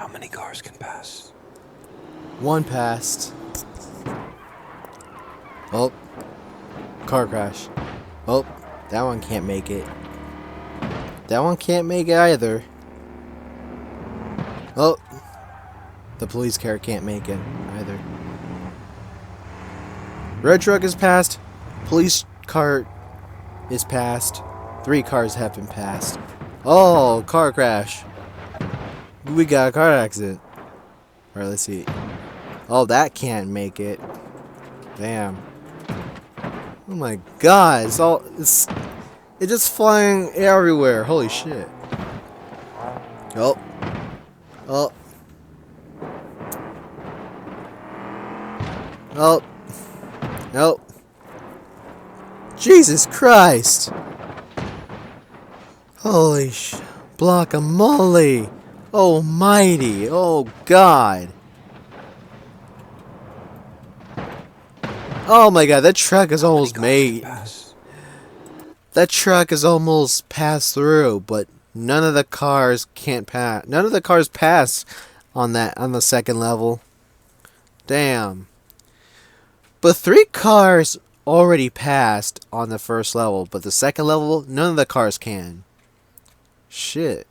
How many cars can pass? One passed. Oh, car crash. Oh, that one can't make it. That one can't make it either. Oh, the police car can't make it either. Red truck is passed. Police car is passed. 3 cars have been passed. Oh, car crash. We got a car accident. Alright, let's see. Oh, that can't make it. Damn. Oh my god, it's just flying everywhere. Holy shit. Oh. Oh. Oh. Nope. Jesus Christ. Holy Block-a-molly. Almighty. Oh God. Oh my god, that truck is almost made. That truck is almost passed through, but none of the cars can't pass. None of the cars pass on the second level. Damn. But 3 cars already passed on the first level, but the second level, none of the cars can. Shit.